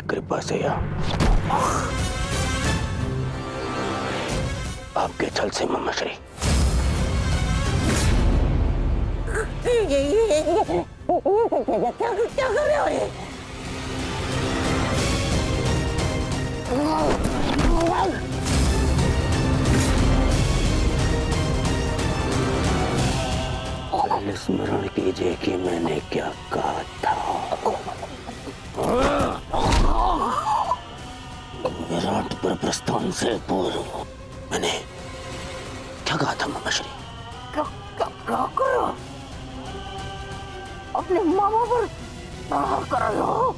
कृपा से या आपके छल से मम्माश्री। क्या कर रहे हो ये? पहले स्मरण कीजिए कि मैंने क्या कहा था। विराट पर प्रस्थान से पूर्व मैंने क्या कहा था मम्माश्री? क्या करो? अपने मामा पर प्रहार कर रहे हो?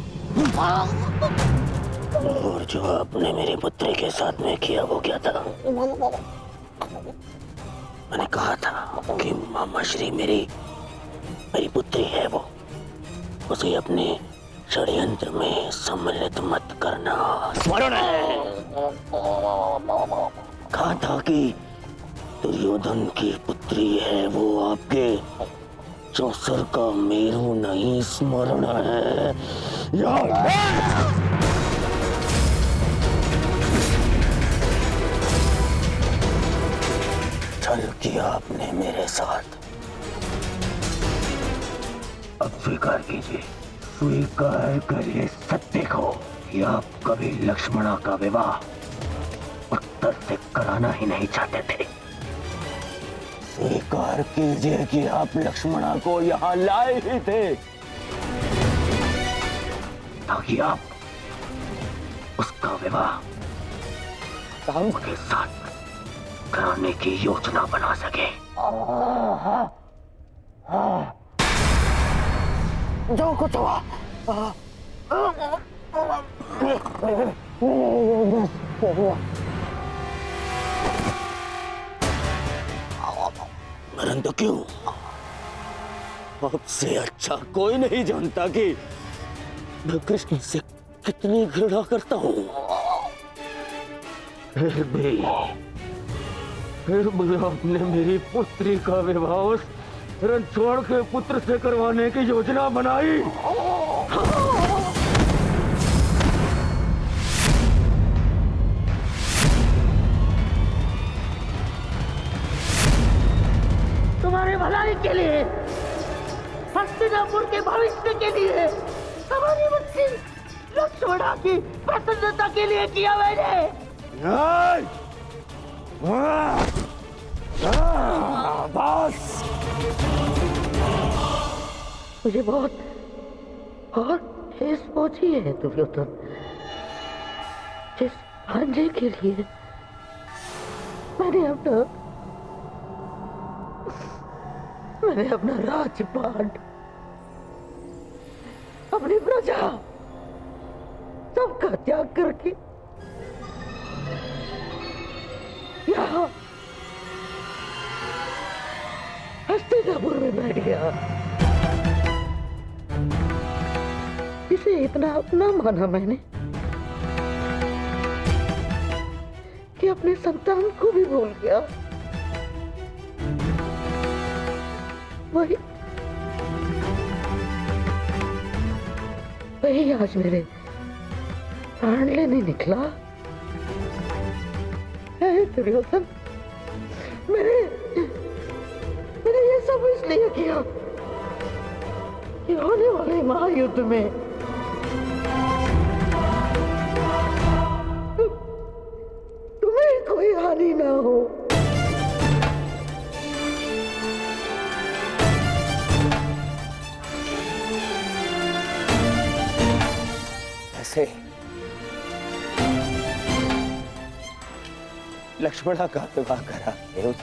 और जो आपने मेरे पुत्री के साथ में किया वो क्या था? मैंने कहा था कि मामाश्री मेरी पुत्री है, वो उसे अपने षड्यंत्र में सम्मिलित मत करना। स्मरण है। कहा था कि दुर्योधन की पुत्री है, वो आपके चौसर का मेरू नहीं। स्मरण है। याद है? छल किया आपने मेरे साथ। अब स्वीकार कीजिए, स्वीकार करिए सत्य को कि आप कभी लक्ष्मणा का विवाह उत्तर से कराना ही नहीं चाहते थे। स्वीकार कीजिए कि आप लक्ष्मणा को यहाँ लाए ही थे ताकि आप उसका विवाह राम के साथ कराने की योजना बना सके। जो कुछ हुआ मरण तो क्यों? आपसे अच्छा कोई नहीं जानता कि मैं कृष्ण से कितनी घृणा करता हूँ। फिर भी आपने मेरी पुत्री का विवाह उस रणछोड़ के पुत्र से करवाने की योजना बनाई। तुम्हारे भलाई के लिए, हस्तिनापुर के भविष्य के लिए, हमारी बच्ची लक्ष्मणा की प्रसन्नता के लिए किया मैंने। बस मुझे बहुत ठेस पहुंची है दुर्योधन। जिस भांजे के लिए मैंने अपना राजपाट, अपनी प्रजा सबका त्याग करके यहाँ हस्तिनापुर में बैठ गया। इसे इतना अपना माना मैंने कि अपने संतान को भी भूल गया। वही आज मेरे प्राण लेने निकला है दुर्योधन। मैंने ये सब इसलिए किया कि होने वाले महायुद्ध में तुम्हें कोई हानि ना हो। ऐसे लक्ष्मणा का विवाह करा के उस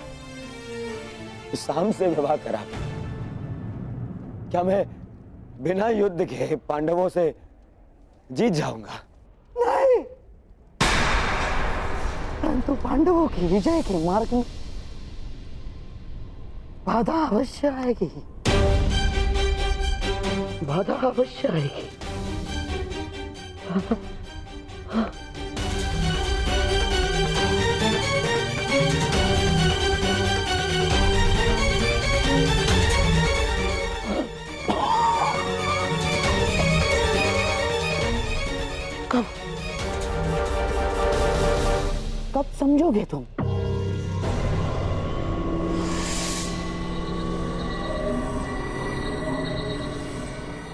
शाम से विवाह करा, क्या मैं बिना युद्ध के पांडवों से जीत जाऊंगा? नहीं, परंतु पांडवों की विजय के मार्ग में बाधा अवश्य आएगी। बाधा अवश्य आएगी। कब कब समझोगे तुम?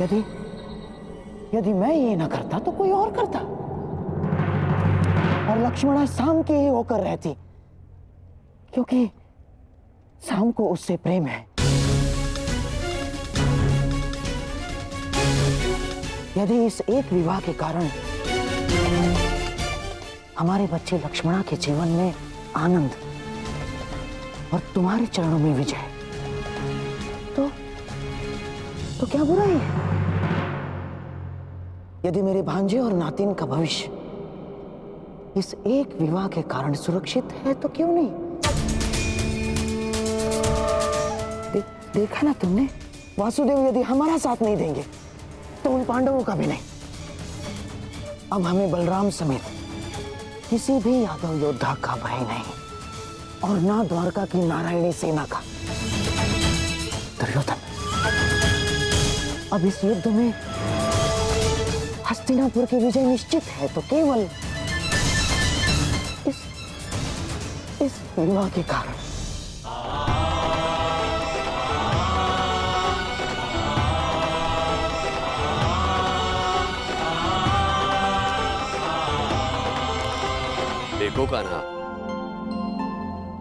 यदि यदि मैं ये ना करता तो कोई और करता, और लक्ष्मणा शाम की ही होकर रहती, क्योंकि शाम को उससे प्रेम है। यदि इस एक विवाह के कारण हमारे बच्चे लक्ष्मणा के जीवन में आनंद और तुम्हारे चरणों में विजय, तो क्या बुराई है? यदि मेरे भांजे और नातिन का भविष्य इस एक विवाह के कारण सुरक्षित है तो क्यों नहीं? देखा ना तुमने, वासुदेव यदि हमारा साथ नहीं देंगे तो उन पांडवों का भी नहीं। अब हमें बलराम समेत किसी भी यादव योद्धा का भय नहीं, और ना द्वारका की नारायणी सेना का। दुर्योधन, अब इस युद्ध में हस्तिनापुर की विजय निश्चित है तो केवल इस विवाह के कारण। देखो कान्हा,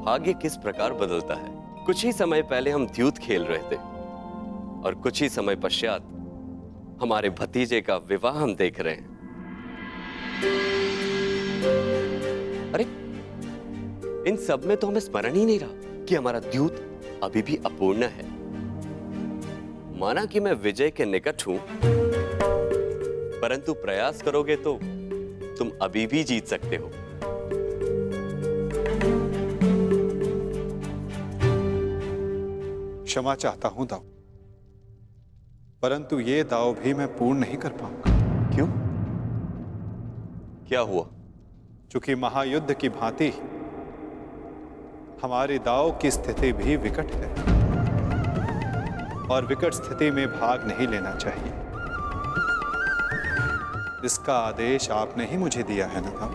भाग्य किस प्रकार बदलता है। कुछ ही समय पहले हम द्यूत खेल रहे थे और कुछ ही समय पश्चात हमारे भतीजे का विवाह हम देख रहे हैं। अरे, इन सब में तो हमें स्मरण ही नहीं रहा कि हमारा द्यूत अभी भी अपूर्ण है। माना कि मैं विजय के निकट हूं, परंतु प्रयास करोगे तो तुम अभी भी जीत सकते हो। क्षमा चाहता हूं दाऊ, परंतु ये दाव भी मैं पूर्ण नहीं कर पाऊंगा। क्यों? क्या हुआ? चूंकि महायुद्ध की भांति हमारे दाव की स्थिति भी विकट है, और विकट स्थिति में भाग नहीं लेना चाहिए। इसका आदेश आपने ही मुझे दिया है ना दाऊ?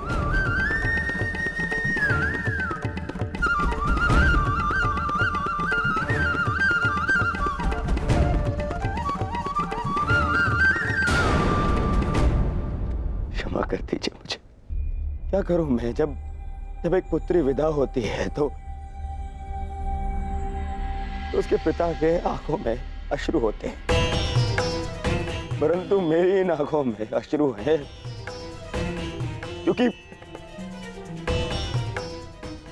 कर दीजिए मुझे। क्या करूं मैं? जब एक पुत्री विदा होती है तो उसके पिता के आंखों में अश्रु होते हैं, परंतु मेरी इन आंखों में अश्रु है क्योंकि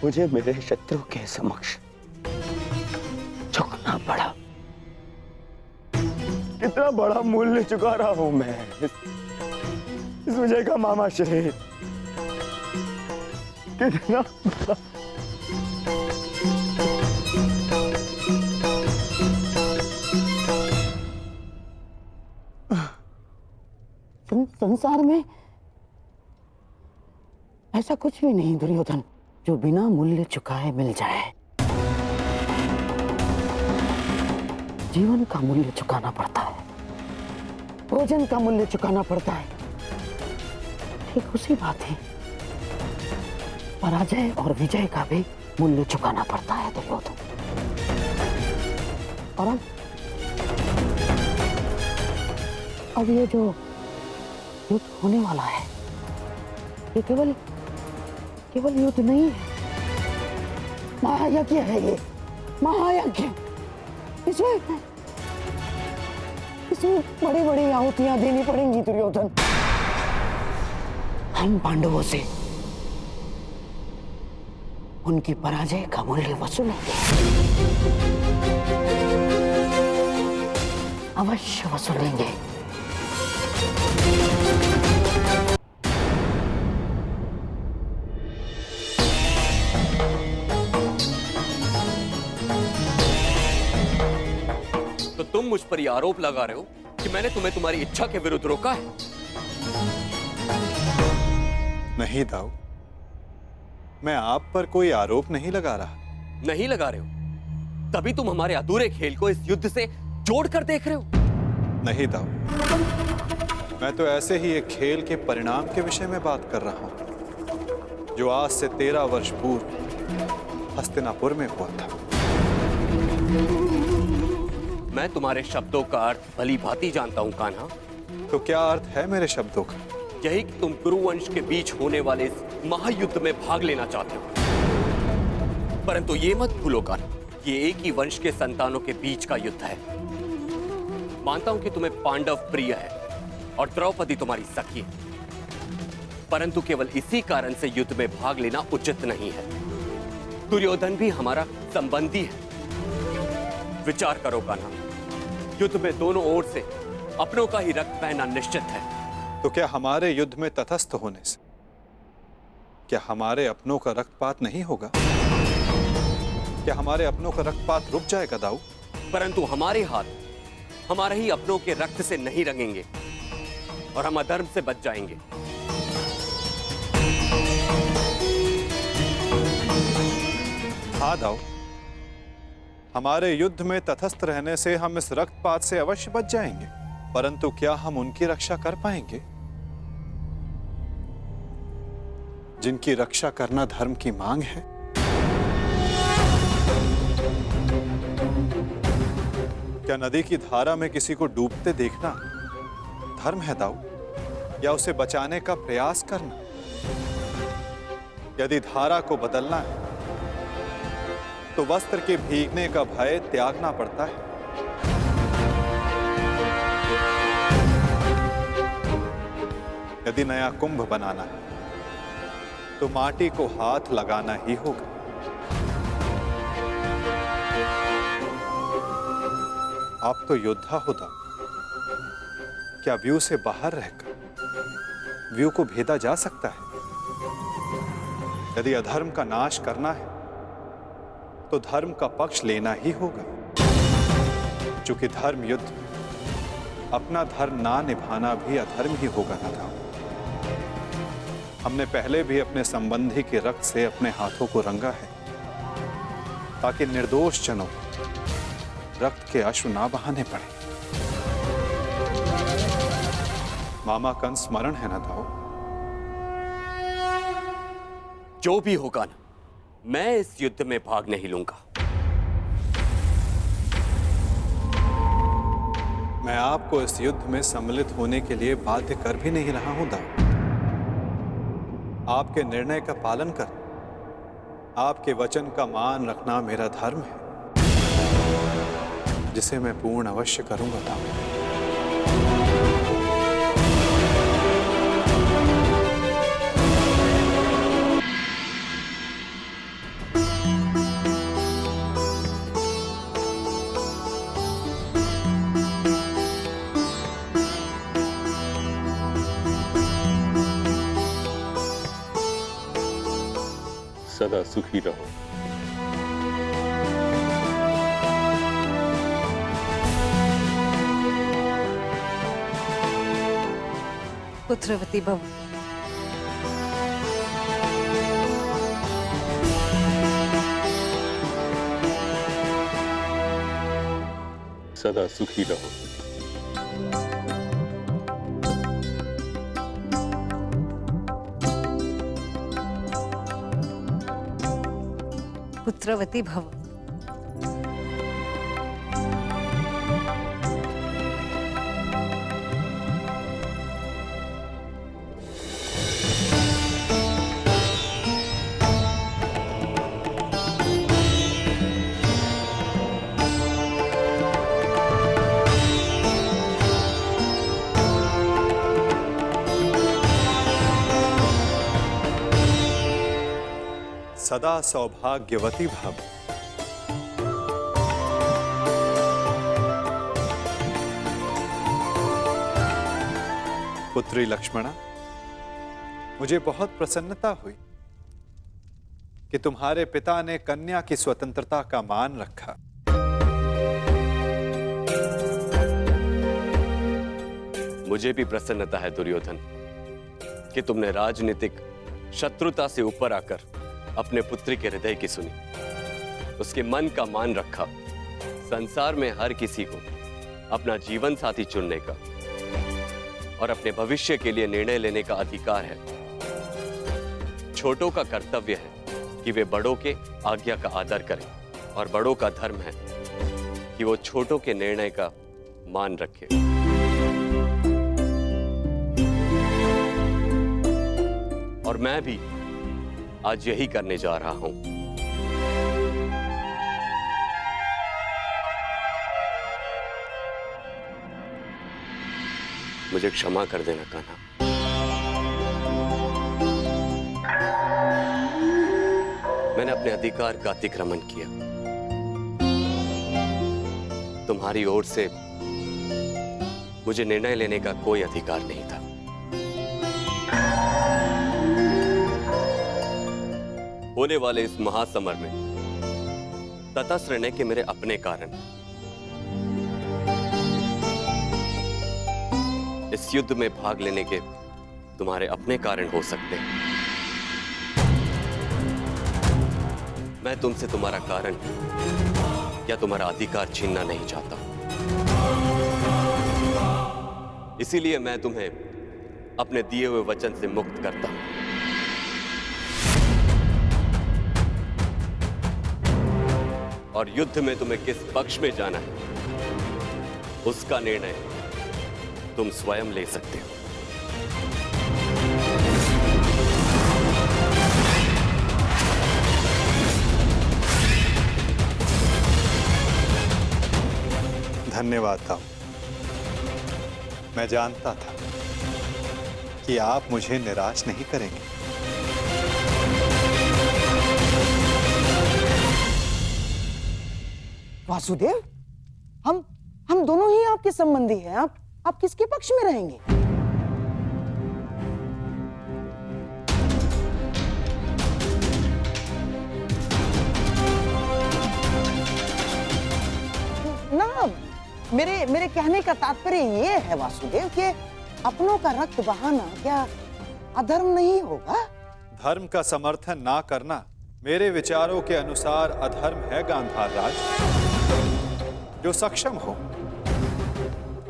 मुझे मेरे शत्रु के समक्ष झुकना पड़ा। कितना बड़ा मूल्य चुका रहा हूं मैं इस विजय का, मामा श्री। कितना बड़ा। संसार में ऐसा कुछ भी नहीं दुर्योधन जो बिना मूल्य चुकाए मिल जाए। जीवन का मूल्य चुकाना पड़ता है, भोजन का मूल्य चुकाना पड़ता है। ठीक उसी बात है, पराजय और विजय का भी मूल्य चुकाना पड़ता है दुर्योधन। और अब ये जो युद्ध होने वाला है, ये केवल युद्ध नहीं है, महायज्ञ है। ये महायज्ञ, इसमें बड़ी बड़ी आहुतियां देनी पड़ेंगी दुर्योधन। हम पांडवों से उनकी पराजय का मूल्य वसूलेंगे, अवश्य वसूलेंगे। तो तुम मुझ पर ये आरोप लगा रहे हो कि मैंने तुम्हें तुम्हारी इच्छा के विरुद्ध रोका है? नहीं दाऊ, मैं आप पर कोई आरोप नहीं लगा रहा। नहीं लगा रहे हो, तभी तुम हमारे अधूरे खेल को इस युद्ध से जोड़कर देख रहे हो। नहीं दाऊ, मैं तो ऐसे ही एक खेल के परिणाम के विषय में बात कर रहा हूं, जो आज से 13 वर्ष पूर्व हस्तिनापुर में हुआ था। मैं तुम्हारे शब्दों का अर्थ भली भांति जानता हूं कान्हा। तो क्या अर्थ है मेरे शब्दों का? यही कि तुम कुरुवंश के बीच होने वाले इस महायुद्ध में भाग लेना चाहते हो। परंतु ये मत भूलो कान्हा, ये एक ही वंश के संतानों के बीच का युद्ध है। मानता हूं कि तुम्हें पांडव प्रिय है और द्रौपदी तुम्हारी सखी है, परंतु केवल इसी कारण से युद्ध में भाग लेना उचित नहीं है। दुर्योधन भी हमारा संबंधी है। विचार करो कान्हा, युद्ध में दोनों ओर से अपनों का ही रक्त बहना निश्चित है। तो क्या हमारे युद्ध में तटस्थ होने से क्या हमारे अपनों का रक्तपात नहीं होगा? क्या हमारे अपनों का रक्तपात रुक जाएगा दाऊ? परंतु हमारे हाथ हमारे ही अपनों के रक्त से नहीं रंगेंगे और हम अधर्म से बच जाएंगे। हाँ दाऊ, हमारे युद्ध में तटस्थ रहने से हम इस रक्तपात से अवश्य बच जाएंगे, परंतु क्या हम उनकी रक्षा कर पाएंगे जिनकी रक्षा करना धर्म की मांग है? क्या नदी की धारा में किसी को डूबते देखना धर्म है दाऊ, या उसे बचाने का प्रयास करना? यदि धारा को बदलना है तो वस्त्र के भीगने का भय त्यागना पड़ता है। यदि नया कुंभ बनाना है तो माटी को हाथ लगाना ही होगा। आप तो योद्धा हो दाऊ, क्या व्यू से बाहर रहकर व्यू को भेदा जा सकता है? यदि अधर्म का नाश करना है तो धर्म का पक्ष लेना ही होगा, क्योंकि धर्म युद्ध अपना धर्म ना निभाना भी अधर्म ही होगा ना दाऊ। हमने पहले भी अपने संबंधी के रक्त से अपने हाथों को रंगा है, ताकि निर्दोष जनों रक्त के अश्रु ना बहाने पड़े। मामा कंस स्मरण है ना दाऊ? जो भी होगा ना, मैं इस युद्ध में भाग नहीं लूंगा। मैं आपको इस युद्ध में सम्मिलित होने के लिए बाध्य कर भी नहीं रहा हूं दाऊ। आपके निर्णय का पालन कर, आपके वचन का मान रखना मेरा धर्म है, जिसे मैं पूर्ण अवश्य करूंगा दाऊ। सदा सुखी रहो। पुत्रवती भव। सदा सुखी रहो। पुत्रवती भव। सदा सौभाग्यवती भव। पुत्री लक्ष्मणा, मुझे बहुत प्रसन्नता हुई कि तुम्हारे पिता ने कन्या की स्वतंत्रता का मान रखा। मुझे भी प्रसन्नता है दुर्योधन कि तुमने राजनीतिक शत्रुता से ऊपर आकर अपने पुत्री के हृदय की सुनी, उसके मन का मान रखा। संसार में हर किसी को अपना जीवन साथी चुनने का और अपने भविष्य के लिए निर्णय लेने का अधिकार है। छोटों का कर्तव्य है कि वे बड़ों के आज्ञा का आदर करें और बड़ों का धर्म है कि वो छोटों के निर्णय का मान रखें। और मैं भी आज यही करने जा रहा हूं। मुझे क्षमा कर देना कान्हा। मैंने अपने अधिकार का अतिक्रमण किया। तुम्हारी ओर से मुझे निर्णय लेने का कोई अधिकार नहीं था। होने वाले इस महासमर में तटस्थ रहने के मेरे अपने कारण, इस युद्ध में भाग लेने के तुम्हारे अपने कारण हो सकते हैं। मैं तुमसे तुम्हारा कारण या तुम्हारा अधिकार छीनना नहीं चाहता। इसीलिए मैं तुम्हें अपने दिए हुए वचन से मुक्त करता हूं। और युद्ध में तुम्हें किस पक्ष में जाना है उसका निर्णय तुम स्वयं ले सकते हो। धन्यवाद ताऊ। मैं जानता था कि आप मुझे निराश नहीं करेंगे। वासुदेव, हम दोनों ही आपके संबंधी हैं। आप किसके पक्ष में रहेंगे? ना, मेरे कहने का तात्पर्य ये है वासुदेव कि अपनों का रक्त बहाना क्या अधर्म नहीं होगा? धर्म का समर्थन ना करना मेरे विचारों के अनुसार अधर्म है गांधार राज। जो सक्षम हो,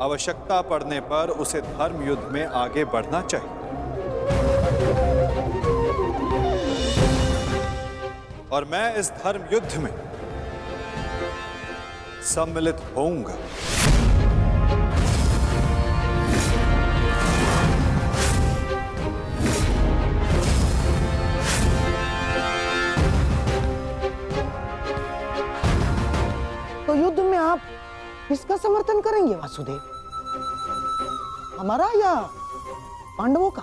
आवश्यकता पड़ने पर उसे धर्म युद्ध में आगे बढ़ना चाहिए। और मैं इस धर्म युद्ध में सम्मिलित होऊंगा। तो युद्ध में आप किसका समर्थन करेंगे वासुदेव? हमारा या पांडवों का?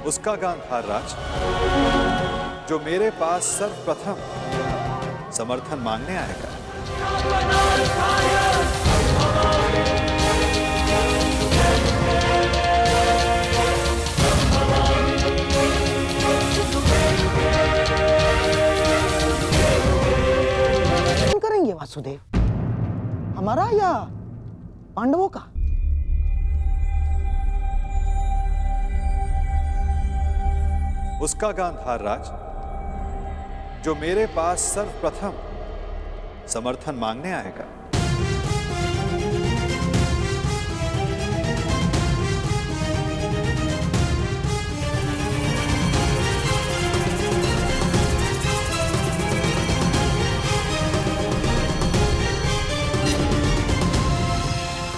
उसका गांधार राज जो मेरे पास सर्वप्रथम समर्थन मांगने आएगा। करेंगे वासुदेव, हमारा या पांडवों का? उसका गांधार राज जो मेरे पास सर्वप्रथम समर्थन मांगने आएगा।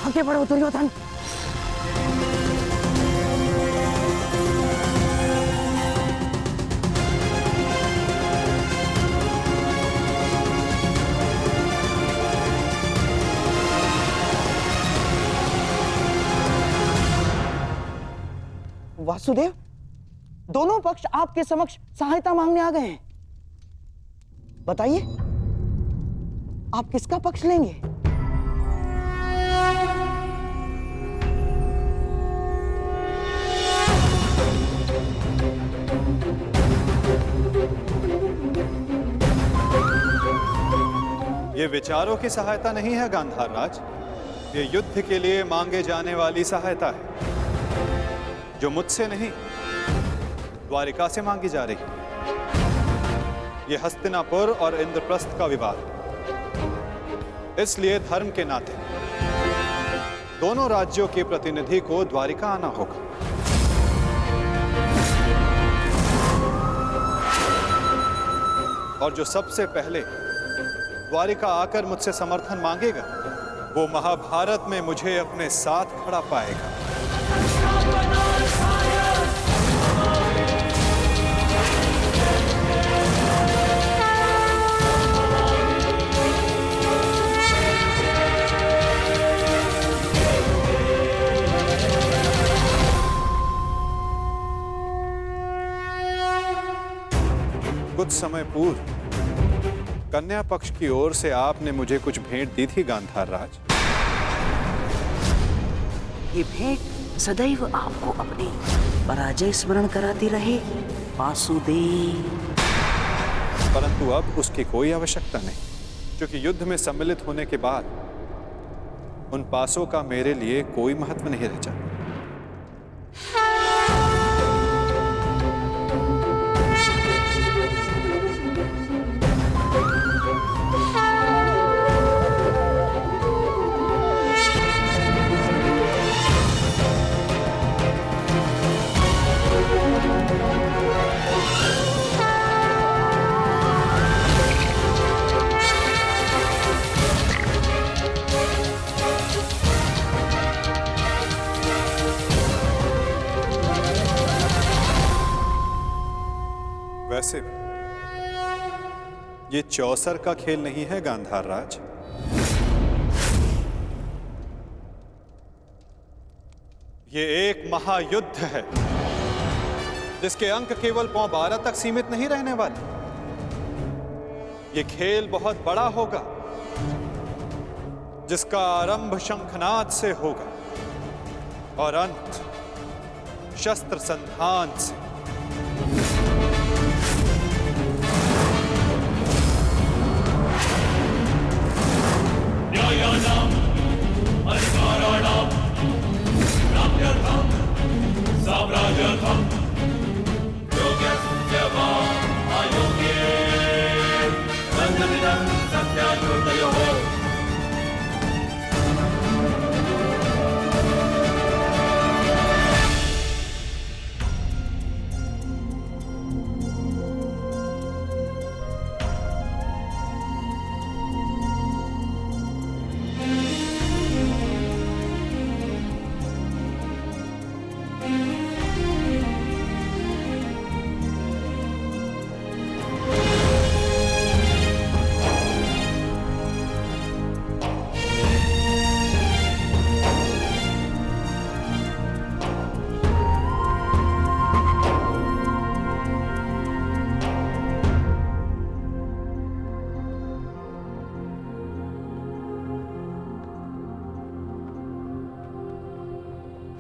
आगे बढ़ो दुर्योधन। वासुदेव, दोनों पक्ष आपके समक्ष सहायता मांगने आ गए हैं। बताइए, आप किसका पक्ष लेंगे? ये विचारों की सहायता नहीं है गांधार राज, ये युद्ध के लिए मांगे जाने वाली सहायता है जो मुझसे नहीं द्वारिका से मांगी जा रही। यह हस्तिनापुर और इंद्रप्रस्थ का विवाद है। इसलिए धर्म के नाते दोनों राज्यों के प्रतिनिधि को द्वारिका आना होगा। और जो सबसे पहले द्वारिका आकर मुझसे समर्थन मांगेगा, वो महाभारत में मुझे अपने साथ खड़ा पाएगा। कुछ समय पूर्व कन्या पक्ष की ओर से आपने मुझे कुछ भेंट दी थी गांधार राज। ये भेंट सदैव आपको अपनी पराजय स्मरण कराती रहेगी वासुदेव। परंतु अब उसकी कोई आवश्यकता नहीं, क्योंकि युद्ध में सम्मिलित होने के बाद उन पासों का मेरे लिए कोई महत्व नहीं रह जाता। वैसे भी ये चौसर का खेल नहीं है गांधार राज। ये एक महायुद्ध है जिसके अंक केवल पौ 12 तक सीमित नहीं रहने वाले। ये खेल बहुत बड़ा होगा जिसका आरंभ शंखनाद से होगा और अंत शस्त्र संधान से।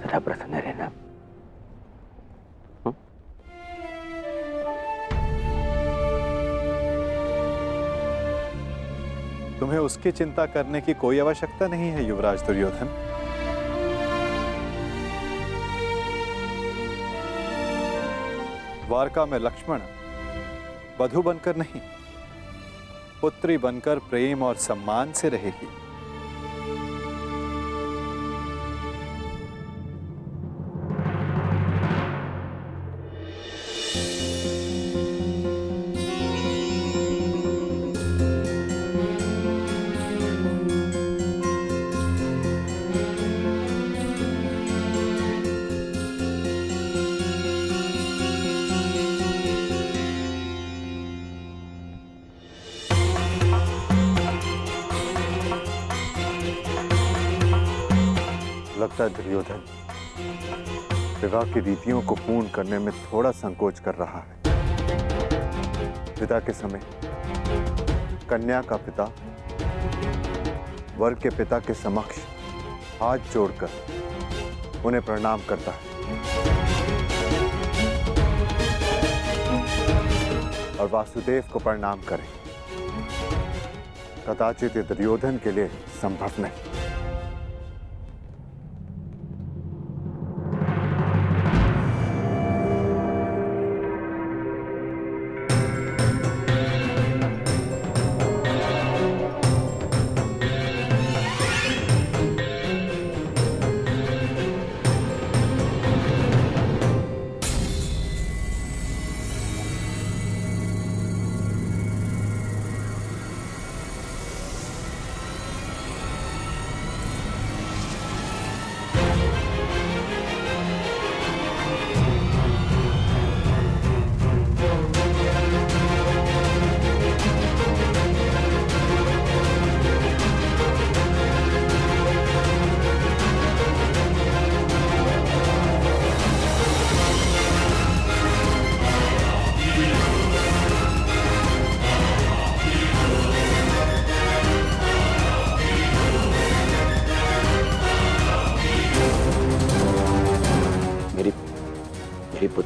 जरा प्रसन्न रहना। तुम्हें उसकी चिंता करने की कोई आवश्यकता नहीं है युवराज दुर्योधन। द्वारका में लक्ष्मण वधु बनकर नहीं, पुत्री बनकर प्रेम और सम्मान से रहेगी। लगता है दुर्योधन विवाह की रीतियों को पूर्ण करने में थोड़ा संकोच कर रहा है। विदा के समय कन्या का पिता वर के पिता के समक्ष हाथ जोड़कर उन्हें प्रणाम करता है और वासुदेव को प्रणाम करें। कदाचित ये दुर्योधन के लिए संभव नहीं।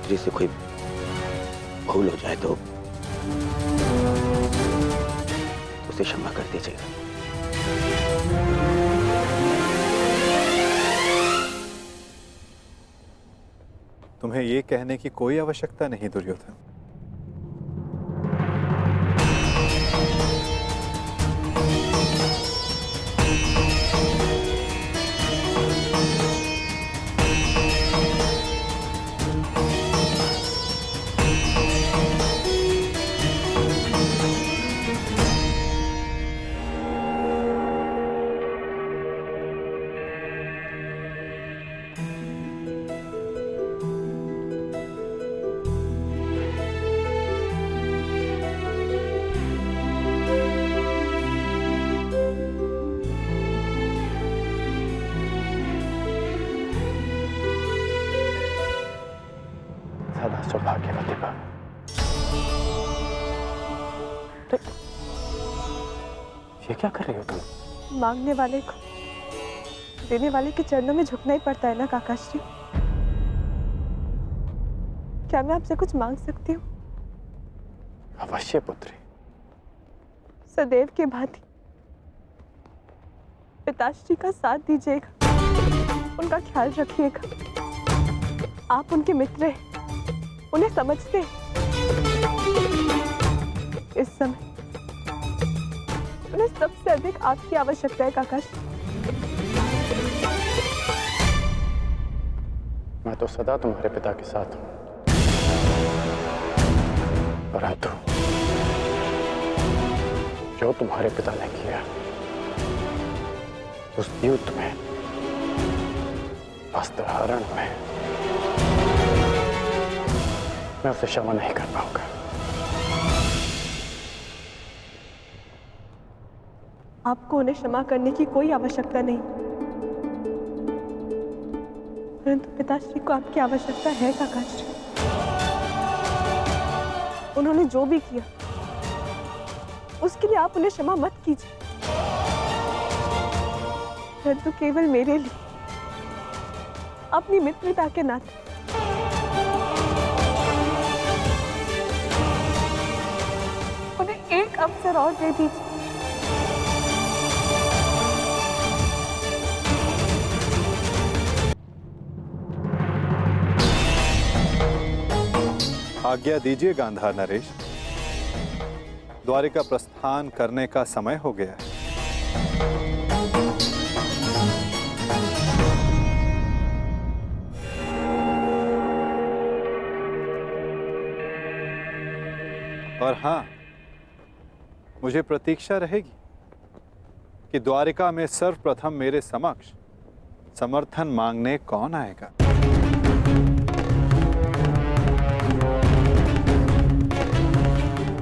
पुत्री से कोई भूल हो जाए तो उसे क्षमा कर दीजिएगा। तुम्हें ये कहने की कोई आवश्यकता नहीं दुर्योधन। सदा सौभाग्यवती भव। ये क्या कर रही हो तुम? मांगने वाले को देने वाले के चरणों में झुकना ही पड़ता है ना काकाश्री। क्या मैं आपसे कुछ मांग सकती हूँ? अवश्य पुत्री। सदैव के भांति पिताश्री का साथ दीजिएगा, उनका ख्याल रखिएगा। आप उनके मित्र हैं, उन्हें समझते हैं। इस समय उन्हें सबसे अधिक आपकी आवश्यकता है काकाश्री। मैं तो सदा तुम्हारे पिता के साथ हूं, परंतु जो तुम्हारे पिता ने किया उस युद्ध में, वस्त्रहरण में, मैं उसे क्षमा नहीं कर पाऊंगा। आपको उन्हें क्षमा करने की कोई आवश्यकता नहीं, परंतु पिताश्री को आपकी आवश्यकता है काकाश्री। उन्होंने जो भी किया उसके लिए आप उन्हें क्षमा मत कीजिए, परंतु केवल मेरे लिए, अपनी मित्रता के नाते। उन्हें एक अवसर और दे दीजिए। आज्ञा दीजिए गांधार नरेश, द्वारिका प्रस्थान करने का समय हो गया है। और हाँ, मुझे प्रतीक्षा रहेगी कि द्वारिका में सर्वप्रथम मेरे समक्ष समर्थन मांगने कौन आएगा।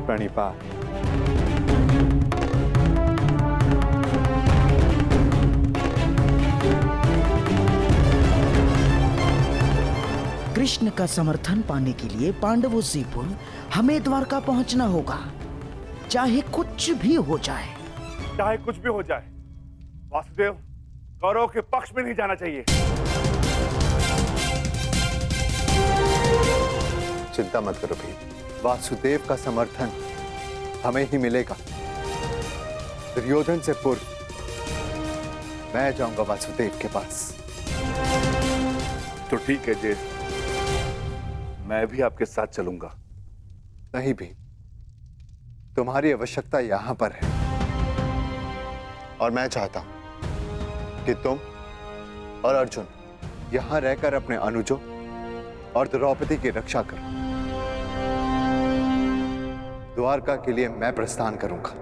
प्रणिपात। कृष्ण का समर्थन पाने के लिए पांडवों से पूर्व हमें द्वारका पहुंचना होगा, चाहे कुछ भी हो जाए। चाहे कुछ भी हो जाए, वासुदेव कौरव के पक्ष में नहीं जाना चाहिए। चिंता मत करो भी, वासुदेव का समर्थन हमें ही मिलेगा। दुर्योधन से पूर्व मैं जाऊंगा वासुदेव के पास। तो ठीक है जे, मैं भी आपके साथ चलूंगा। नहीं भी, तुम्हारी आवश्यकता यहां पर है और मैं चाहता हूं कि तुम और अर्जुन यहां रहकर अपने अनुजों और द्रौपदी की रक्षा करो। द्वारका के लिए मैं प्रस्थान करूंगा।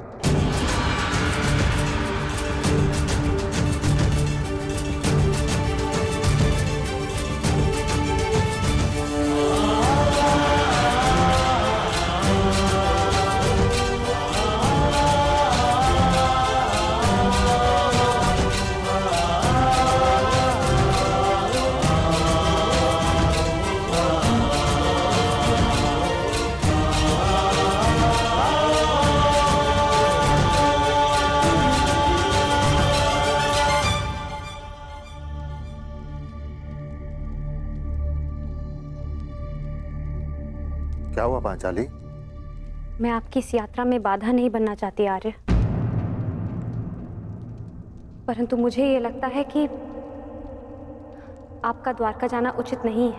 हुआ पांचाली? मैं आपकी इस यात्रा में बाधा नहीं बनना चाहती आर्य, परंतु मुझे ये लगता है कि आपका द्वारका जाना उचित नहीं है।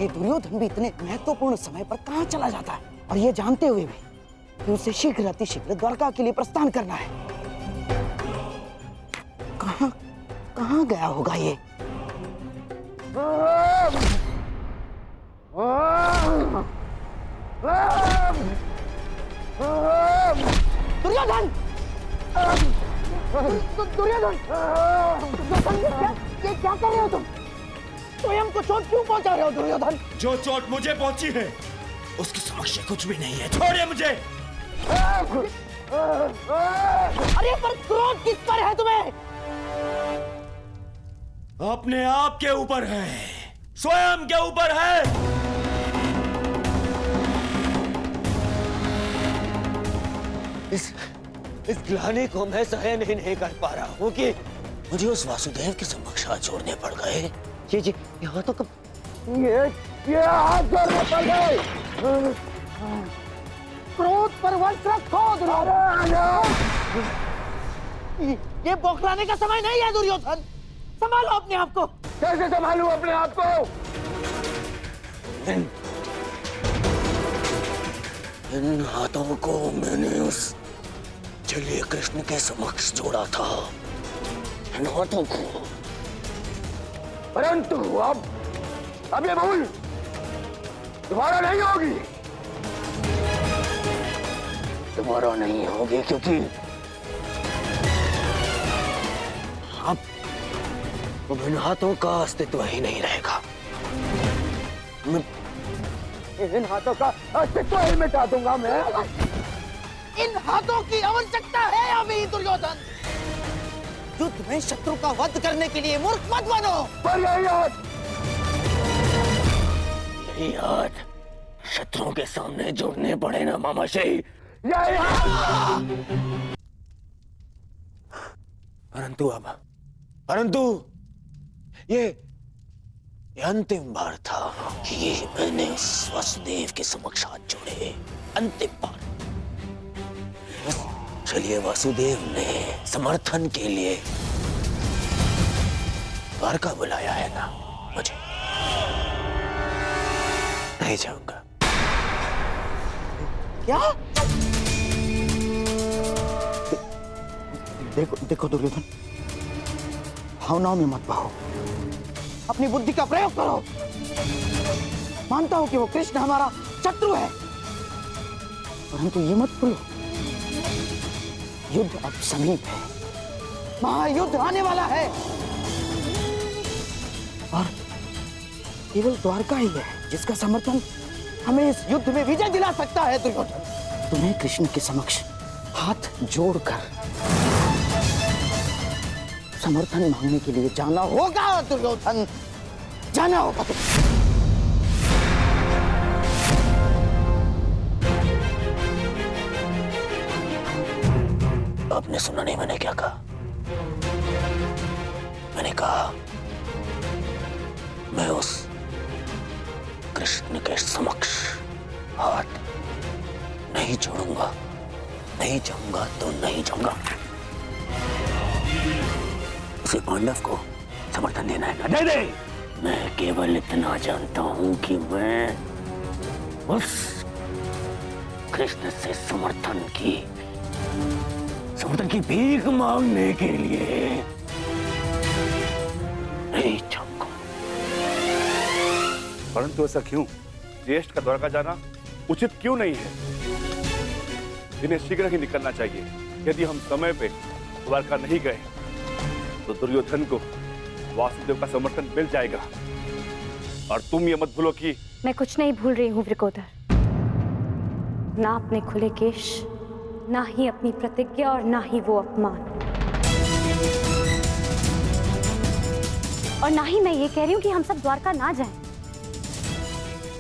ये दुर्योधन भी इतने महत्वपूर्ण समय पर कहाँ चला जाता है, और ये जानते हुए भी कि उसे शीघ्र अतिशीघ्र द्वारका के लिए प्रस्थान करना है। कहाँ कहाँ गया होगा ये? दुर्योधन! दुर्योधन! ये क्या कर रहे हो तुम? स्वयं को चोट क्यों पहुंचा रहे हो दुर्योधन? जो चोट मुझे पहुंची है उसके समक्ष कुछ भी नहीं है, छोड़िए मुझे। अरे पर क्रोध किस पर है तुम्हें? अपने आप के ऊपर है, स्वयं के ऊपर है। इस ग्लानि को मैं सहन ही नहीं कर पा रहा हूँ कि मुझे उस वासुदेव के समक्ष हाथ जोड़ने पड़ गए। ये यहाँ तो ये हाथ जोड़ने पड़ गए। क्रोध पर वश रखो ये बौखलाने का समय नहीं है दुर्योधन। संभालो अपने आप को। कैसे संभालूं अपने आप को? इन हाथों को मैंने उस चलिए कृष्ण के समक्ष जोड़ा था, इन हाथों को, परंतु अब ये भूल दोबारा नहीं होगी, दोबारा नहीं होगी, क्योंकि अब इन हाथों का अस्तित्व ही नहीं रहेगा। मैं इन हाथों का अस्तित्व ही मिटा दूंगा। मैं इन हाथों की आवश्यकता है अभी दुर्योधन। युद्ध में शत्रु का वध करने के लिए मूर्ख मत बनो। पर यही हाथ शत्रुओं के सामने जोड़ने पड़े ना मामाश्री। यही हाथ। परंतु ये अंतिम बार था कि मैंने उस वासुदेव के समक्ष हाथ जोड़े, अंतिम बार। चलिए वासुदेव ने समर्थन के लिए द्वारका बुलाया है ना, मुझे नहीं जाऊंगा। क्या? देखो दुर्योधन, भावनाओं में मत बहो, अपनी बुद्धि का प्रयोग करो। मानता हूं कि वो कृष्ण हमारा शत्रु है, परंतु ये मत भूलो युद्ध अब समीप है, महायुद्ध आने वाला है, और केवल द्वारका ही है जिसका समर्थन हमें इस युद्ध में विजय दिला सकता है। दुर्योधन, तुम्हें कृष्ण के समक्ष हाथ जोड़कर समर्थन मांगने के लिए जाना होगा दुर्योधन, जाना होगा। आपने सुना नहीं मैंने क्या कहा? मैंने कहा मैं उस कृष्ण के समक्ष हाथ नहीं जोड़ूंगा, नहीं जाऊंगा तो नहीं जाऊंगा। उसे पांडव को समर्थन देना है ना, दे दे। मैं केवल इतना जानता हूं कि मैं उस कृष्ण से समर्थन की भीख मांगने के लिए नहीं जाऊंगा। परंतु ऐसा क्यों? ज्येष्ठ का द्वारका जाना उचित क्यों नहीं है? इन्हें शीघ्र ही निकलना चाहिए। यदि हम समय पे द्वारका नहीं गए तो दुर्योधन को वासुदेव का समर्थन मिल जाएगा। और तुम ये मत भूलो कि मैं कुछ नहीं भूल रही हूँ वृकोदर, ना अपने खुले केश, ना ही अपनी प्रतिज्ञा, और ना ही वो अपमान, और ना ही मैं ये कह रही हूँ कि हम सब द्वारका ना जाएं।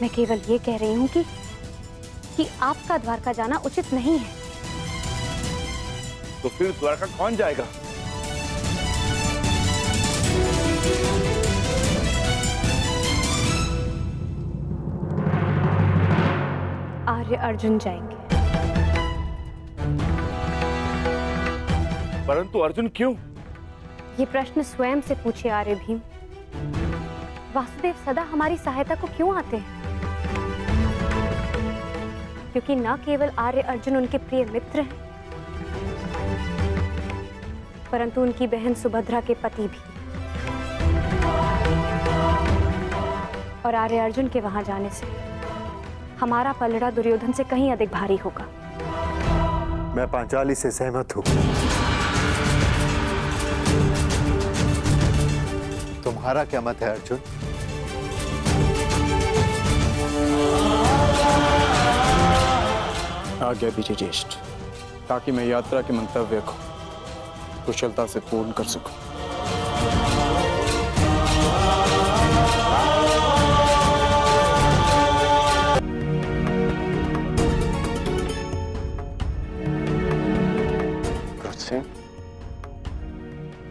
मैं केवल ये कह रही हूँ कि आपका द्वारका जाना उचित नहीं है। तो फिर द्वारका कौन जाएगा? आर्य अर्जुन जाएंगे। परंतु अर्जुन क्यों? ये प्रश्न स्वयं से पूछिए आर्य भीम। वासुदेव सदा हमारी सहायता को क्यों आते हैं? क्योंकि न केवल आर्य अर्जुन उनके प्रिय मित्र हैं, परंतु उनकी बहन सुभद्रा के पति भी। और आर्य अर्जुन के वहां जाने से हमारा पलड़ा दुर्योधन से कहीं अधिक भारी होगा। मैं पांचाली से सहमत हूं। तुम्हारा क्या मत है अर्जुन? आज्ञा दीजिए ज्येष्ठ, ताकि मैं यात्रा के मंतव्य को कुशलता से पूर्ण कर सकूं। सिंह,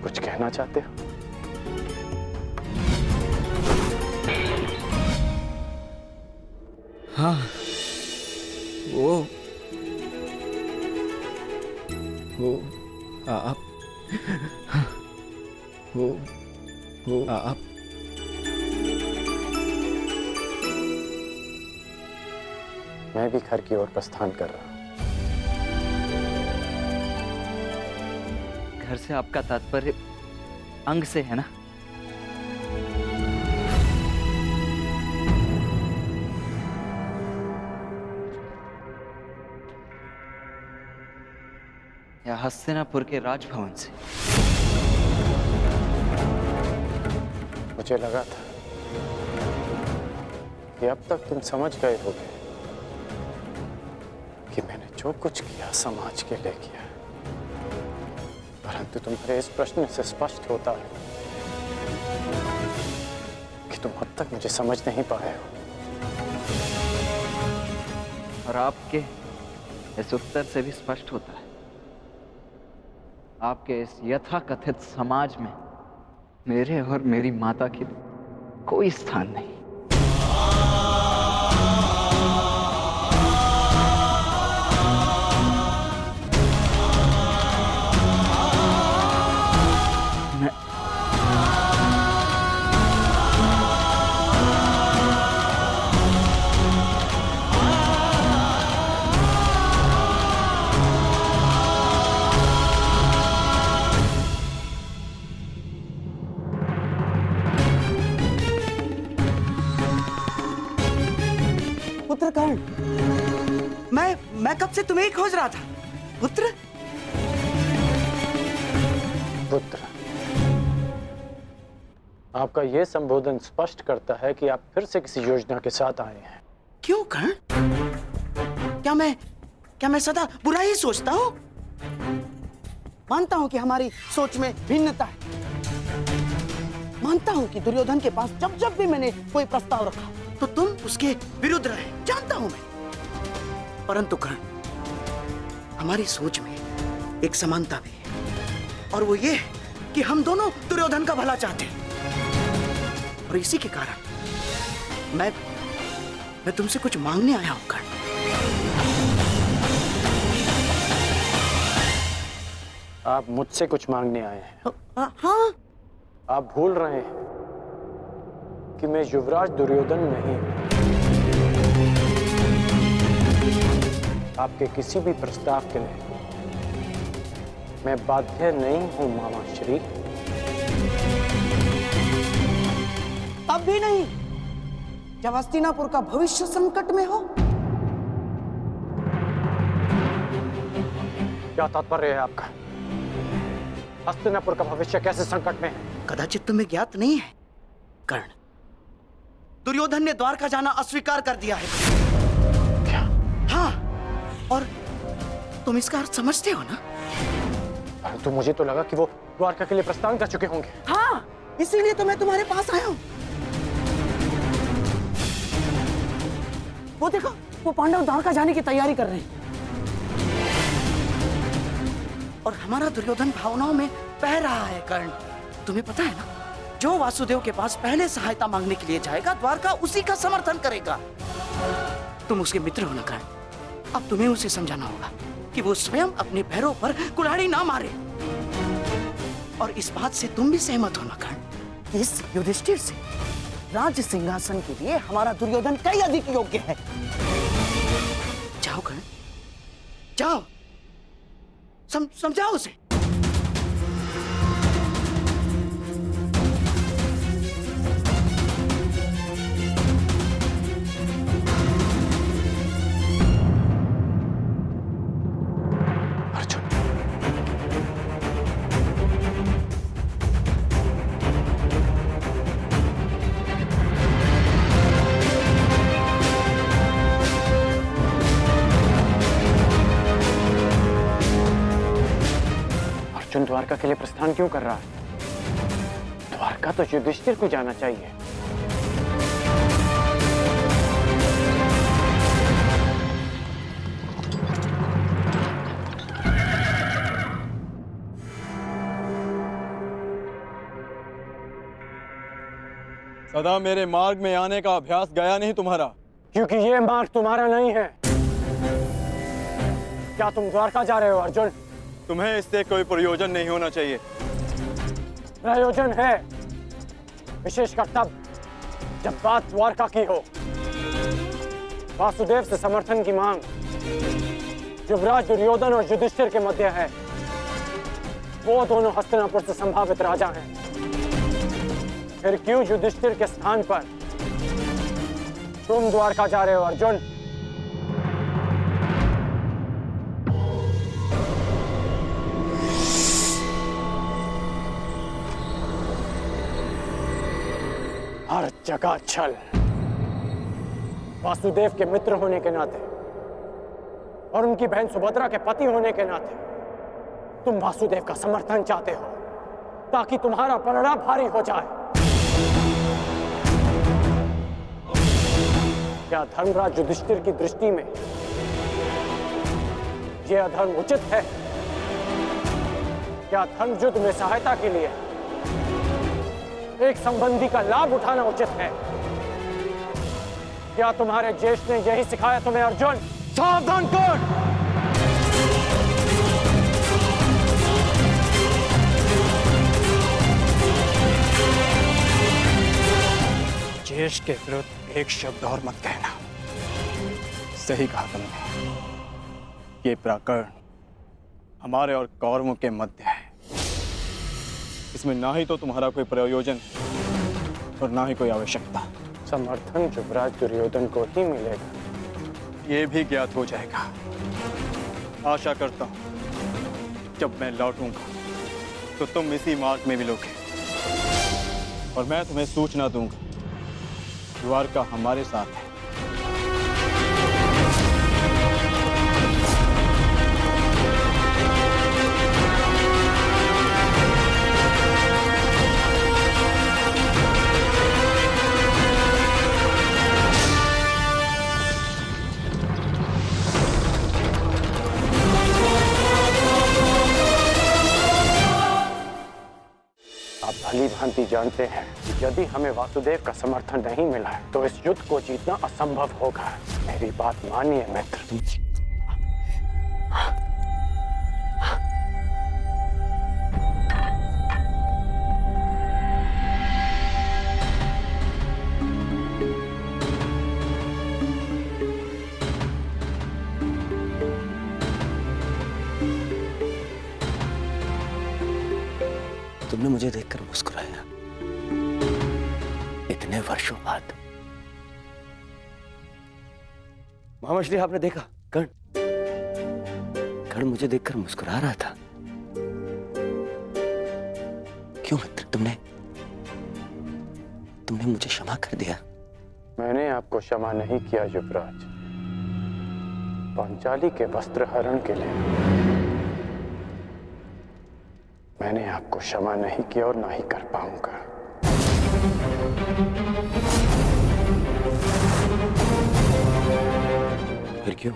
कुछ कहना चाहते हो? हाँ, वो आप मैं भी घर की ओर प्रस्थान कर रहा हूं। घर से आपका तात्पर्य अंग से है ना? या हस्तिनापुर के राजभवन से? मुझे लगा था कि अब तक तुम समझ गए होगे कि मैंने जो कुछ किया समाज के लिए किया, परंतु तुम्हारे इस प्रश्न से स्पष्ट होता है कि तुम अब तक मुझे समझ नहीं पाए हो। और आपके इस उत्तर से भी स्पष्ट होता है, आपके इस यथाकथित समाज में मेरे और मेरी माता के लिए कोई स्थान नहीं। कर्ण, मैं कब से तुम्हें ही खोज रहा था। पुत्र, आपका यह संबोधन स्पष्ट करता है कि आप फिर से किसी योजना के साथ आए हैं। क्यों कर्ण? क्या मैं सदा बुरा ही सोचता हूं? मानता हूं कि हमारी सोच में भिन्नता है। मानता हूं कि दुर्योधन के पास जब भी मैंने कोई प्रस्ताव रखा तो तुम उसके विरुद्ध रहे, जानता हूं मैं। परंतु कर्ण, हमारी सोच में एक समानता भी है, और वो ये कि हम दोनों दुर्योधन का भला चाहते हैं। और इसी के कारण मैं तुमसे कुछ मांगने आया हूं कर्ण। आप मुझसे कुछ मांगने आए हैं? हाँ। आप भूल रहे हैं कि मैं युवराज दुर्योधन नहीं हूं। आपके किसी भी प्रस्ताव के लिए मैं बाध्य नहीं हूं मामा श्री। अब भी नहीं, जब हस्तिनापुर का भविष्य संकट में हो। क्या तात्पर्य है आपका? हस्तिनापुर का भविष्य कैसे संकट में है? कदाचित तुम्हें ज्ञात नहीं है कर्ण, दुर्योधन ने द्वारका जाना अस्वीकार कर दिया है। क्या? हाँ, और तुम इसका अर्थ समझते हो ना? परंतु मुझे तो लगा कि वो द्वारका के लिए प्रस्थान कर चुके होंगे। हाँ, इसीलिए तो मैं तुम्हारे पास आया हूं। वो देखो, वो पांडव द्वारका जाने की तैयारी कर रहे हैं। और हमारा दुर्योधन भावनाओं में बह रहा है कर्ण। तुम्हें पता है ना, जो वासुदेव के पास पहले सहायता मांगने के लिए जाएगा, द्वारका उसी का समर्थन करेगा। तुम उसके मित्र हो ना कर्ण। अब तुम्हें उसे समझाना होगा कि वो स्वयं अपने पैरों पर कुल्हाड़ी ना मारे। और इस बात से तुम भी सहमत हो ना कर्ण? इस युधिष्ठिर से राज्य सिंहासन के लिए हमारा दुर्योधन कई अधिक योग्य है। जाओ कर्ण, जाओ, समझाओ उसे। अर्जुन द्वारका के लिए प्रस्थान क्यों कर रहा है? द्वारका तो युधिष्ठिर को जाना चाहिए। सदा मेरे मार्ग में आने का अभ्यास गया नहीं तुम्हारा। क्योंकि ये मार्ग तुम्हारा नहीं है। क्या तुम द्वारका जा रहे हो अर्जुन? तुम्हें इससे कोई प्रयोजन नहीं होना चाहिए। प्रयोजन है, विशेषकर तब जब बात द्वारका की हो। वासुदेव से समर्थन की मांग युवराज दुर्योधन और युधिष्ठिर के मध्य है। वो दोनों हस्तिनापुर से संभावित राजा हैं। फिर क्यों युधिष्ठिर के स्थान पर तुम द्वारका जा रहे हो अर्जुन? हर जगह छल। वासुदेव के मित्र होने के नाते और उनकी बहन सुभद्रा के पति होने के नाते तुम वासुदेव का समर्थन चाहते हो ताकि तुम्हारा पलड़ा भारी हो जाए। क्या धर्मराज युधिष्ठिर की दृष्टि में यह अधर्म उचित है? क्या धर्म युद्ध में सहायता के लिए एक संबंधी का लाभ उठाना उचित है? क्या तुम्हारे ज्येष्ठ ने यही सिखाया तुम्हें अर्जुन? सावधान कर! ज्येष्ठ के विरुद्ध एक शब्द और मत कहना। सही कहा तुमने। ये प्रकरण हमारे और कौरवों के मध्य है। इसमें ना ही तो तुम्हारा कोई प्रयोजन और ना ही कोई आवश्यकता। समर्थन युवराज दुर्योधन को ही मिलेगा। ये भी ज्ञात हो जाएगा। आशा करता हूं जब मैं लौटूंगा तो तुम इसी मार्ग में मिलोगे और मैं तुम्हें सूचना दूंगा। द्वारका हमारे साथ है। भली भांति जानते हैं कि यदि हमें वासुदेव का समर्थन नहीं मिला है तो इस युद्ध को जीतना असंभव होगा। मेरी बात मानिए मित्र। तुमने मुझे देखकर मुस्कुराया इतने वर्षों बाद। महामश्री, आपने देखा कर्ण मुझे देखकर मुस्कुरा रहा था। क्यों मित्र, तुमने मुझे क्षमा कर दिया? मैंने आपको क्षमा नहीं किया युवराज। पांचाली के वस्त्र हरण के लिए मैंने आपको क्षमा नहीं किया और ना ही कर पाऊंगा। फिर क्यों?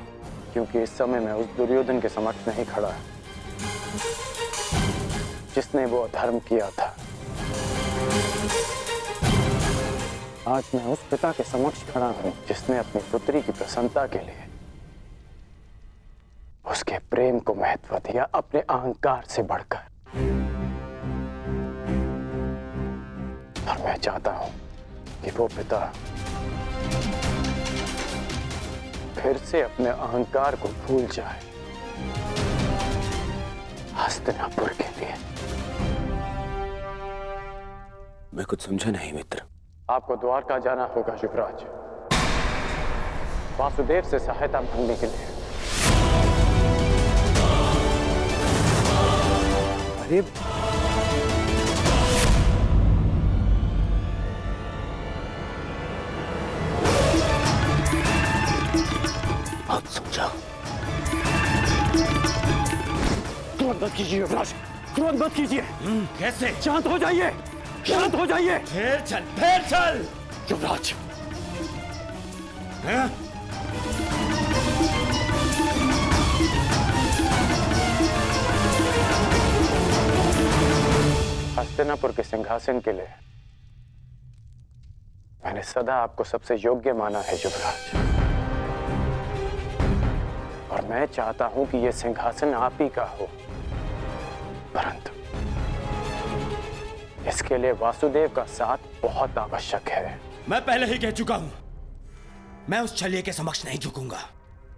क्योंकि इस समय मैं उस दुर्योधन के समक्ष नहीं खड़ा जिसने वो अधर्म किया था। आज मैं उस पिता के समक्ष खड़ा हूं जिसने अपनी पुत्री की प्रसन्नता के लिए उसके प्रेम को महत्व दिया अपने अहंकार से बढ़कर। और मैं चाहता हूं कि वो पिता फिर से अपने अहंकार को भूल जाए हस्तिनापुर के लिए। मैं कुछ समझा नहीं मित्र। आपको द्वारका जाना होगा युवराज, वासुदेव से सहायता मांगने के लिए। अरे बहुत समझा। तुरंत मत कीजिए युवराज, तुरंत मत कीजिए। कैसे? शांत हो जाइए, शांत हो जाइए। फिर चल। युवराज, हैं? हस्तिनापुर के सिंहासन के लिए मैंने सदा आपको सबसे योग्य माना है युवराज, और मैं चाहता हूं कि यह सिंहासन आप ही का हो। परंतु इसके लिए वासुदेव का साथ बहुत आवश्यक है। मैं पहले ही कह चुका हूं, मैं उस छलिए के समक्ष नहीं झुकूंगा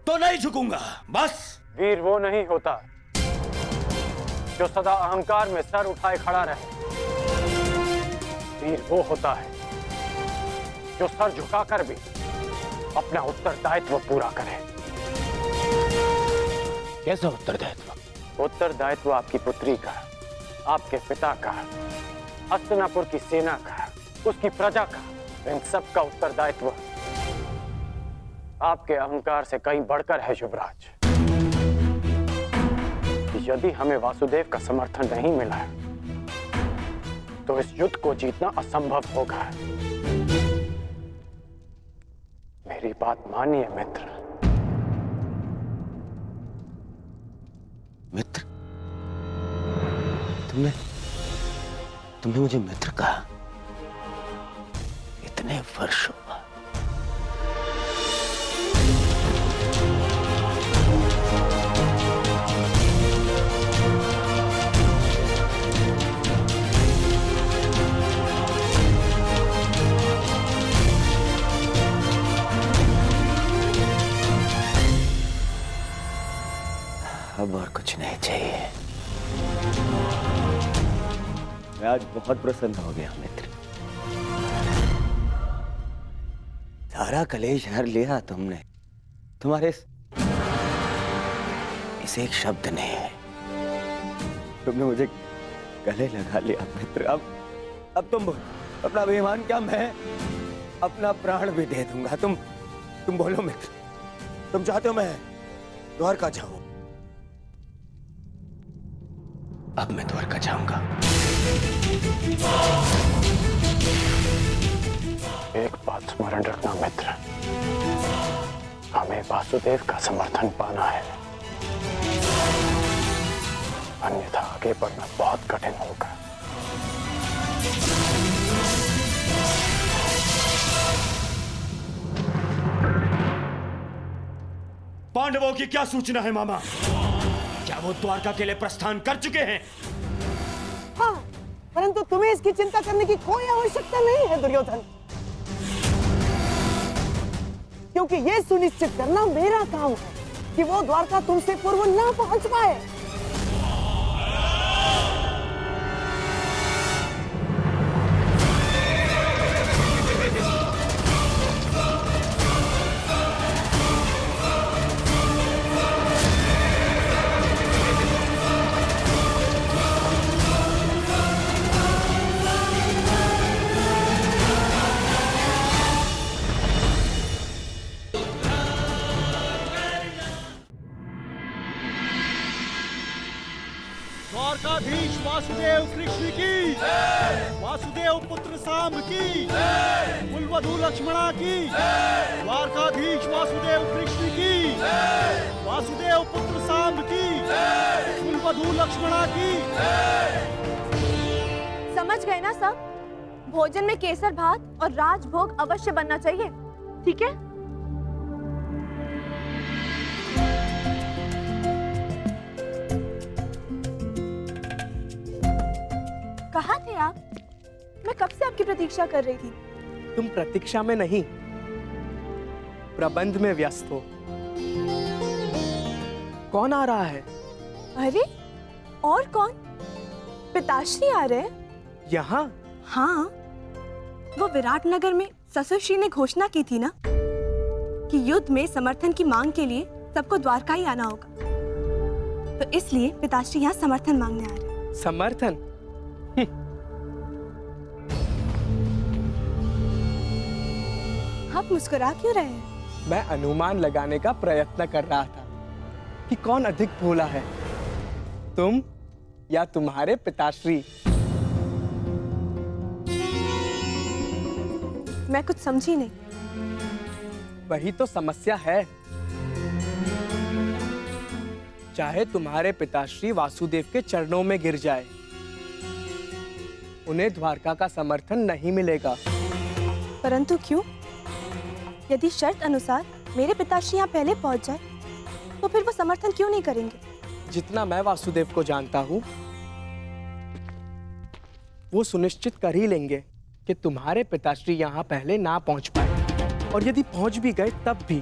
तो नहीं झुकूंगा, बस। वीर वो नहीं होता जो सदा अहंकार में सर उठाए खड़ा रहे। वीर वो होता है जो सर झुकाकर भी अपना उत्तरदायित्व पूरा करे। कैसा उत्तरदायित्व? उत्तरदायित्व आपकी पुत्री का, आपके पिता का, हस्तिनापुर की सेना का, उसकी प्रजा का, इन सब का उत्तरदायित्व आपके अहंकार से कहीं बढ़कर है युवराज। यदि हमें वासुदेव का समर्थन नहीं मिला तो इस युद्ध को जीतना असंभव होगा। मेरी बात मानिए मित्र। मित्र? तुमने मुझे मित्र कहा इतने वर्षों बाद। अब और कुछ नहीं चाहिए। मैं आज बहुत प्रसन्न हो गया मित्र। सारा कलेश हर लिया तुमने, तुम्हारे इस एक शब्द ने। तुमने मुझे गले लगा लिया मित्र। अब तुम बोलो, अपना अभिमान क्या, मैं अपना प्राण भी दे दूंगा। तुम बोलो मित्र, तुम चाहते हो मैं द्वारका जाऊं? अब मैं द्वारका जाऊंगा। एक बात स्मरण रखना मित्र, हमें वासुदेव का समर्थन पाना है, अन्यथा आगे बढ़ना बहुत कठिन होगा। पांडवों की क्या सूचना है मामा? क्या वो द्वारका के लिए प्रस्थान कर चुके हैं? हाँ, परंतु तुम्हें इसकी चिंता करने की कोई आवश्यकता नहीं है दुर्योधन, क्योंकि ये सुनिश्चित करना मेरा काम है कि वो द्वारका तुमसे पूर्व ना पहुंच पाए। द्वारकाधीश वासुदेव कृष्ण की, वासुदेव पुत्र सांब की, कुलवधू लक्ष्मणा की, द्वारकाधीश वासुदेव कृष्ण की, वासुदेव पुत्र सांब की, कुलवधू लक्ष्मणा की। समझ गए ना सब? भोजन में केसर भात और राजभोग अवश्य बनना चाहिए, ठीक है? कहाँ थे आप? मैं कब से आपकी प्रतीक्षा कर रही थी। तुम प्रतीक्षा में नहीं, प्रबंध में व्यस्त हो। कौन आ रहा है? अरे और कौन? पिताश्री आ रहे हैं। यहाँ? हाँ, वो विराटनगर में ससुरश्री ने घोषणा की थी ना कि युद्ध में समर्थन की मांग के लिए सबको द्वारका ही आना होगा, तो इसलिए पिताश्री यहाँ समर्थन मांगने आ रहे हैं। समर्थन? आप मुस्कुरा क्यों रहे हैं? मैं अनुमान लगाने का प्रयत्न कर रहा था कि कौन अधिक भोला है, तुम या तुम्हारे पिताश्री। मैं कुछ समझी नहीं। वही तो समस्या है। चाहे तुम्हारे पिताश्री वासुदेव के चरणों में गिर जाए, उन्हें द्वारका का समर्थन नहीं मिलेगा। परंतु क्यों? यदि शर्त अनुसार मेरे पिताश्री यहाँ पहले पहुंच जाए, तो फिर वो समर्थन क्यों नहीं करेंगे? जितना मैं वासुदेव को जानता हूँ, वो सुनिश्चित कर ही लेंगे कि तुम्हारे पिताश्री यहाँ पहले ना पहुंच पाए, और यदि पहुंच भी गए तब भी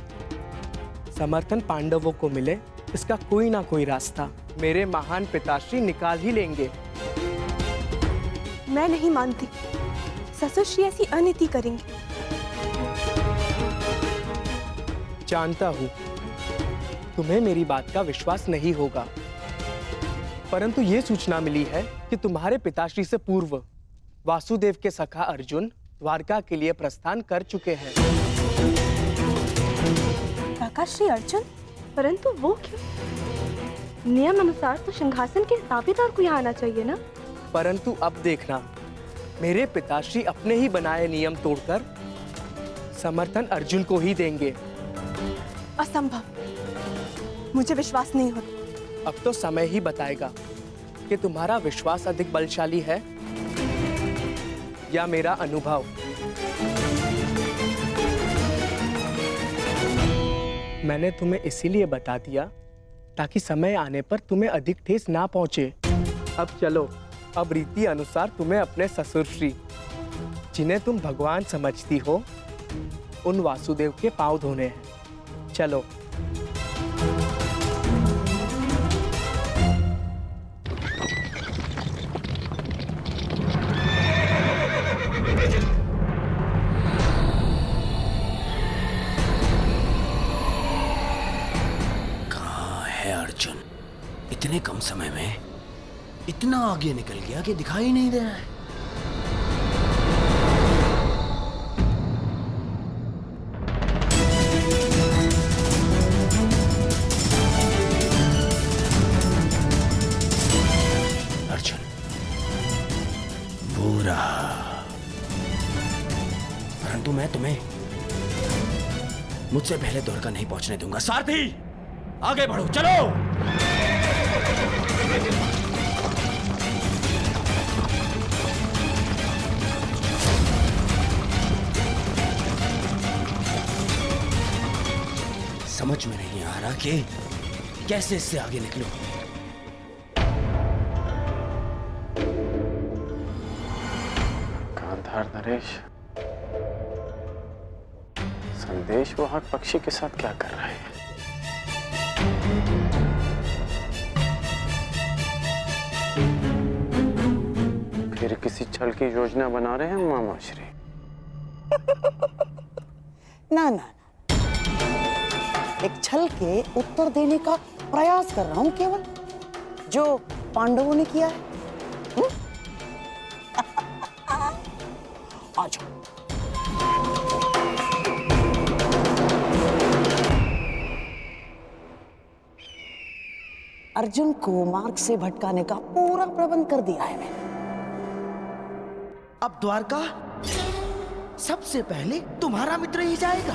समर्थन पांडवों को मिले, इसका कोई ना कोई रास्ता मेरे महान पिताश्री निकाल ही लेंगे। मैं नहीं मानती, ससुरश्री ऐसी अनीति करेंगे। जानता हूँ तुम्हें मेरी बात का विश्वास नहीं होगा, परंतु ये सूचना मिली है कि तुम्हारे पिताश्री से पूर्व वासुदेव के सखा अर्जुन द्वारका के लिए प्रस्थान कर चुके हैं। काकाश्री अर्जुन? परंतु वो क्यों? नियम अनुसार तो सिंहासन के दावेदार को यहाँ आना चाहिए ना? परंतु अब देखना, मेरे पिताश्री अपने ही बनाए नियम तोड़कर समर्थन अर्जुन को ही देंगे। असंभव, मुझे विश्वास नहीं होता। अब तो समय ही बताएगा कि तुम्हारा विश्वास अधिक बलशाली है या मेरा अनुभव। मैंने तुम्हें इसीलिए बता दिया ताकि समय आने पर तुम्हें अधिक ठेस ना पहुंचे। अब चलो, अब रीति अनुसार तुम्हें अपने ससुरश्री, जिन्हें तुम भगवान समझती हो, उन वासुदेव के पांव धोने हैं। चलो। कहाँ है अर्जुन? इतने कम समय में इतना आगे निकल गया कि दिखाई नहीं दे रहा है। परंतु मैं तुम्हें मुझसे पहले द्वारका नहीं पहुंचने दूंगा। सारथी, आगे बढ़ो, चलो। समझ में नहीं आ रहा कि कैसे इससे आगे निकलूं। गांधार नरेश, संदेश वाहक पक्षी के साथ क्या कर रहे हैं? फिर किसी छल की योजना बना रहे हैं मामाश्री? ना ना, एक छल के उत्तर देने का प्रयास कर रहा हूं केवल, जो पांडवों ने किया है। आ जाओ। अर्जुन को मार्ग से भटकाने का पूरा प्रबंध कर दिया है मैंने। अब द्वारका सबसे पहले तुम्हारा मित्र ही जाएगा।